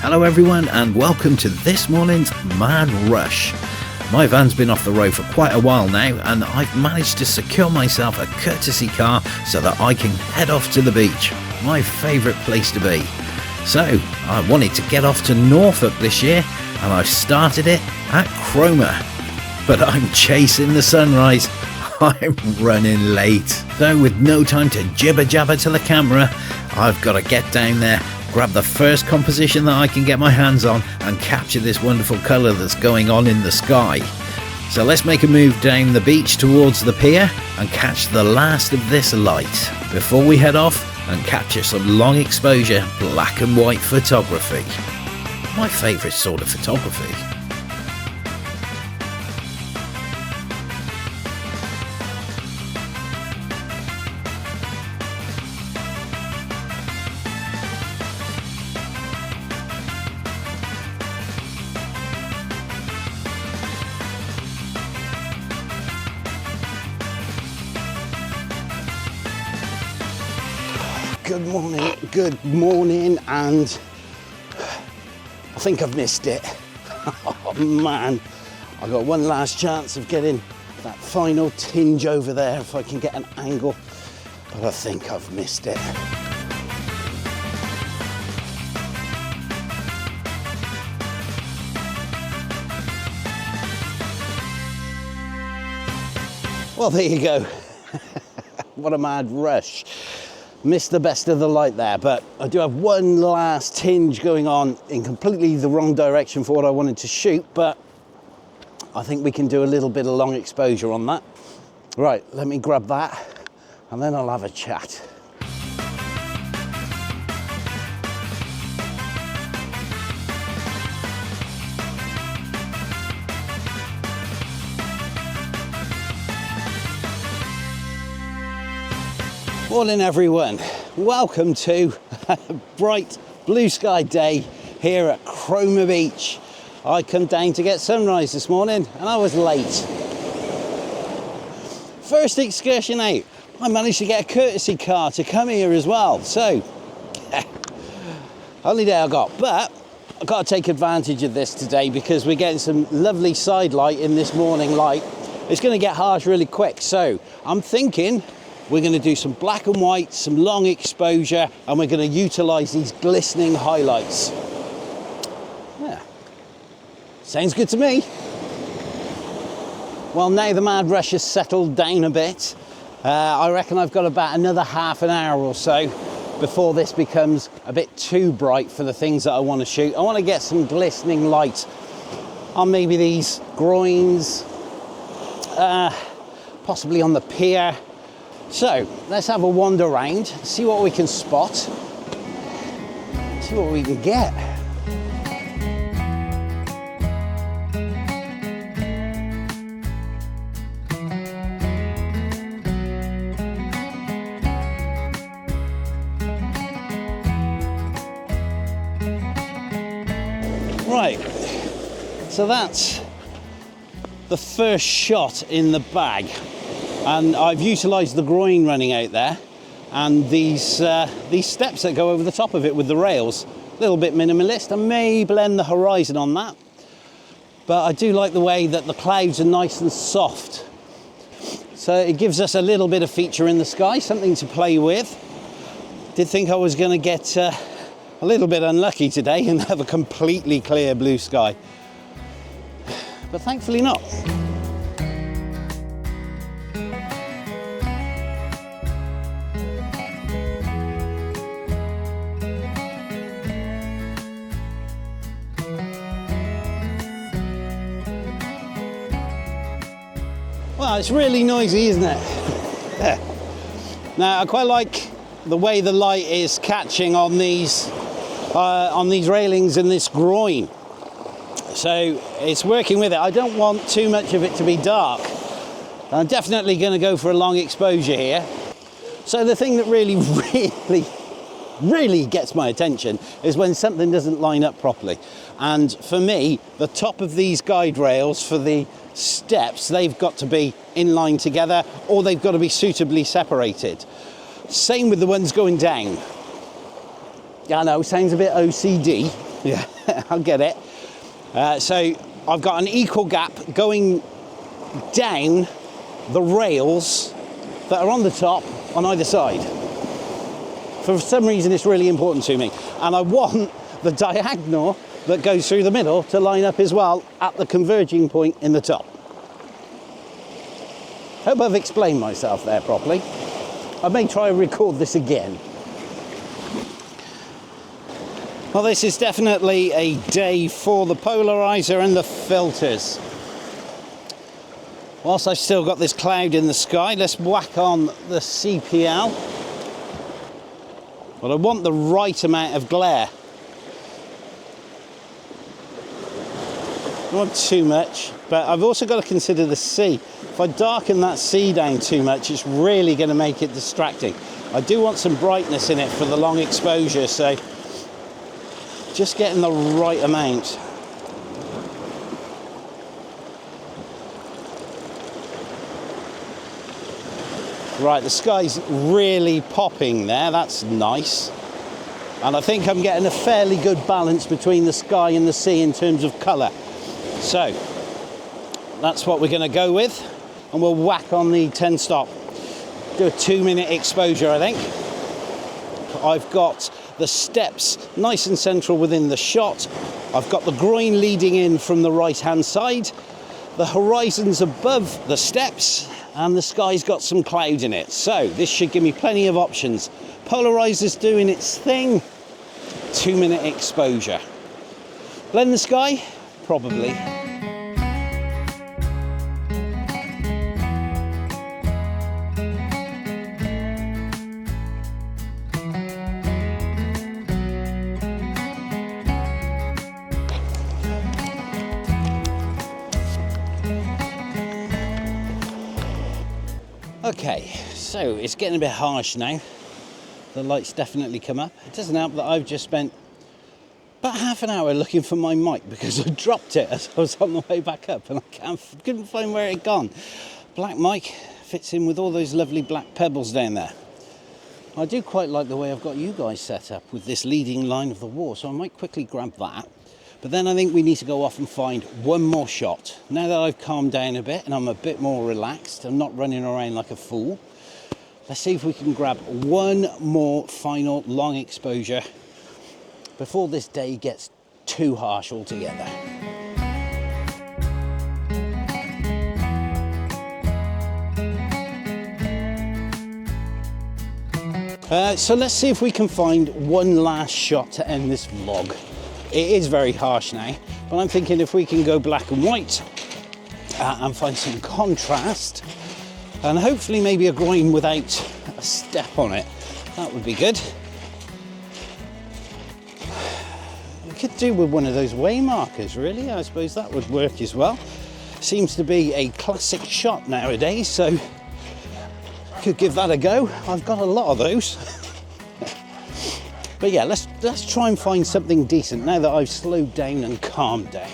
Hello everyone and welcome to this morning's Mad Rush. My van's been off the road for quite a while now and I've managed to secure myself a courtesy car so that I can head off to the beach, my favourite place to be. So I wanted to get off to Norfolk this year and I've started it at Cromer. But I'm chasing the sunrise, I'm running late. So with no time to jibber jabber to the camera, I've got to get down there, grab the first composition that I can get my hands on and capture this wonderful colour that's going on in the sky. So let's make a move down the beach towards the pier and catch the last of this light before we head off and capture some long exposure black and white photography. My favourite sort of photography. Good morning, and I think I've missed it. Oh man, I've got one last chance of getting that final tinge over there if I can get an angle, but I think I've missed it. Well, there you go. What a mad rush. Missed the best of the light there, but I do have one last tinge going on in completely the wrong direction for what I wanted to shoot, but I think we can do a little bit of long exposure on that. Right, let me grab that and then I'll have a chat. Morning everyone, welcome to a bright blue sky day here at Cromer Beach. I come down to get sunrise this morning and I was late. First excursion out, I managed to get a courtesy car to come here as well, so only day I got, but I've got to take advantage of this today because we're getting some lovely side light in this morning light. It's going to get harsh really quick, so I'm thinking we're going to do some black and white, some long exposure, and we're going to utilise these glistening highlights. Yeah, sounds good to me. Well, now the mad rush has settled down a bit, I reckon I've got about another half an hour or so before this becomes a bit too bright for the things that I want to shoot. I want to get some glistening light on maybe these groins, possibly on the pier. So let's have a wander around, see what we can spot, see what we can get. Right, so that's the first shot in the bag. And I've utilised the groin running out there and these steps that go over the top of it with the rails. A little bit minimalist. I may blend the horizon on that, but I do like the way that the clouds are nice and soft. So it gives us a little bit of feature in the sky, something to play with. Did think I was going to get a little bit unlucky today and have a completely clear blue sky, but thankfully not. Well, it's really noisy, isn't it? Now, I quite like the way the light is catching on these railings and this groin. So it's working with it. I don't want too much of it to be dark. I'm definitely going to go for a long exposure here. So the thing that really gets my attention is when something doesn't line up properly. And for me, the top of these guide rails for the steps, they've got to be in line together or they've got to be suitably separated. Same with the ones going down. I know, sounds a bit OCD, Yeah, I'll get it. So I've got an equal gap going down the rails that are on the top on either side. For some reason it's really important to me, and I want the diagonal that goes through the middle to line up as well at the converging point in the top. Hope I've explained myself there properly. I may try and record this again. Well, this is definitely a day for the polarizer and the filters. Whilst I've still got this cloud in the sky, let's whack on the CPL. But I want the right amount of glare. Not too much, but I've also got to consider the sea. If I darken that sea down too much, it's really going to make it distracting. I do want some brightness in it for the long exposure, so just getting the right amount. Right, the sky's really popping there, that's nice. And I think I'm getting a fairly good balance between the sky and the sea in terms of colour. So, that's what we're going to go with. And we'll whack on the 10 stop. Do a 2-minute exposure, I think. I've got the steps nice and central within the shot. I've got the groin leading in from the right-hand side. The horizon's above the steps. And the sky's got some cloud in it. So this should give me plenty of options. Polarizer's doing its thing. 2-minute exposure. Blend the sky? Probably. Okay, so it's getting a bit harsh now. The lights definitely come up. It doesn't help that I've just spent about half an hour looking for my mic because I dropped it as I was on the way back up and I couldn't find where it had gone. Black mic fits in with all those lovely black pebbles down there. I do quite like the way I've got you guys set up with this leading line of the wall, so I might quickly grab that. But then I think we need to go off and find one more shot. Now that I've calmed down a bit and I'm a bit more relaxed, I'm not running around like a fool. Let's see if we can grab one more final long exposure before this day gets too harsh altogether. So let's see if we can find one last shot to end this vlog. It is very harsh now, but I'm thinking if we can go black and white and find some contrast, and hopefully maybe a groin without a step on it, that would be good. We could do with one of those way markers, really. I suppose that would work as well. Seems to be a classic shot nowadays, so could give that a go. I've got a lot of those. But yeah, let's try and find something decent now that I've slowed down and calmed down.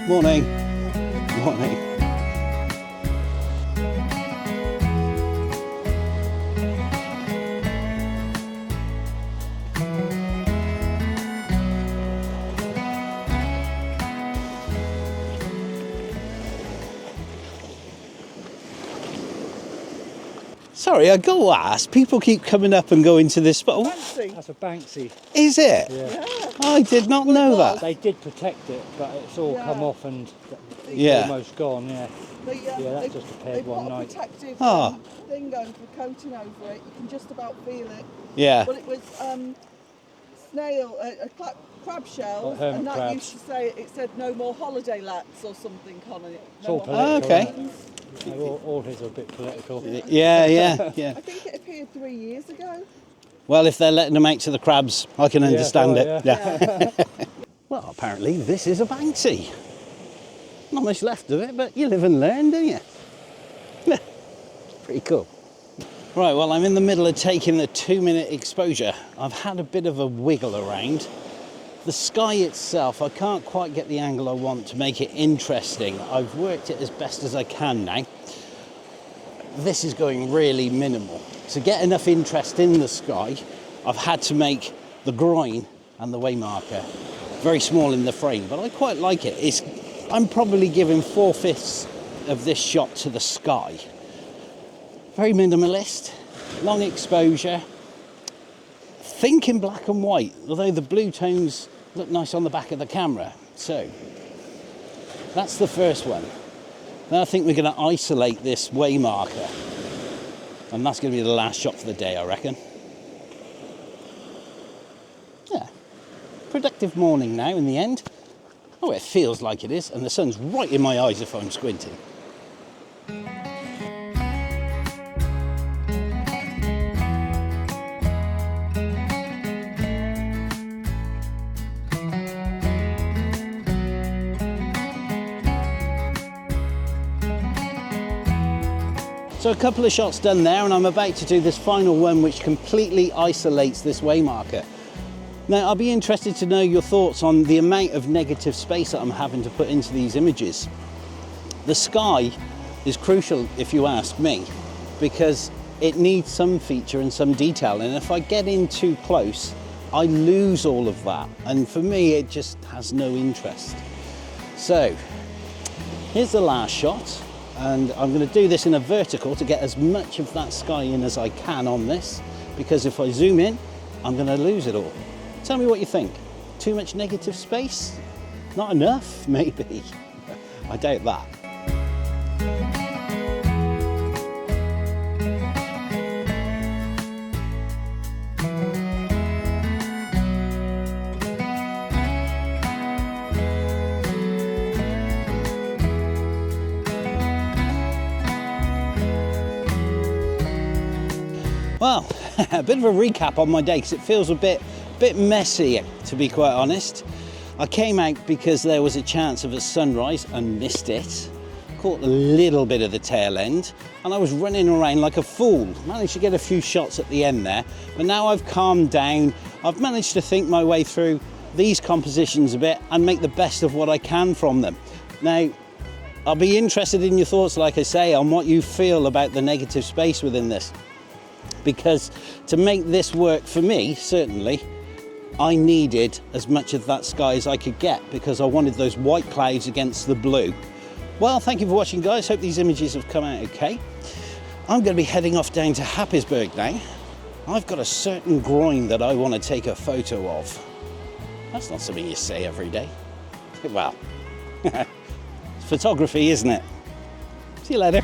Morning. Morning. Sorry, I got to ask, people keep coming up and going to this spot. That's a Banksy. Is it? Yeah. I did not know that. They did protect it, but it's all come off and Yeah. almost gone, yeah. Yeah, that just appeared one night. They've got a protective Ah. thing going for coating over it. You can just about feel it. Yeah. But it was snail, a crab shell, Like hermit and that crabs. used to say, it said no more holiday lats or something on it. It's all more political. Okay. holiday lats. All his are a bit political. Yeah. I think it appeared 3 years ago. Well, if they're letting them out to the crabs, I can understand right, it. yeah. Well, apparently this is a Banksy. Not much left of it, but you live and learn, don't you? Pretty cool. Right, well, I'm in the middle of taking the 2-minute exposure. I've had a bit of a wiggle around. The sky itself, I can't quite get the angle I want to make it interesting. I've worked it as best as I can now. this is going really minimal. To get enough interest in the sky, I've had to make the groin and the waymarker very small in the frame, but I quite like it. I'm probably giving 4/5 of this shot to the sky. Very minimalist, long exposure, think in black and white, although the blue tones look nice on the back of the camera. So that's the first one. Then I think we're going to isolate this waymarker, and that's going to be the last shot for the day, I reckon. Yeah, productive morning now in the end. Oh, it feels like it is, and the sun's right in my eyes if I'm squinting. So a couple of shots done there, and I'm about to do this final one which completely isolates this waymarker. Now, I'll be interested to know your thoughts on the amount of negative space that I'm having to put into these images. The sky is crucial, if you ask me, because it needs some feature and some detail, and if I get in too close, I lose all of that, and for me it just has no interest. So here's the last shot, and I'm going to do this in a vertical to get as much of that sky in as I can on this, because if I zoom in, I'm going to lose it all. Tell me what you think. Too much negative space? Not enough, maybe. I doubt that. Well, a bit of a recap on my day, because it feels a bit messy, to be quite honest. I came out because there was a chance of a sunrise and missed it. Caught a little bit of the tail end, and I was running around like a fool. Managed to get a few shots at the end there, but now I've calmed down. I've managed to think my way through these compositions a bit and make the best of what I can from them. Now, I'll be interested in your thoughts, like I say, on what you feel about the negative space within this. Because to make this work for me, certainly, I needed as much of that sky as I could get, because I wanted those white clouds against the blue. Well, thank you for watching, guys. Hope these images have come out okay. I'm going to be heading off down to Happisburgh now. I've got a certain groin that I want to take a photo of. That's not something you say every day. Well, it's photography, isn't it? See you later.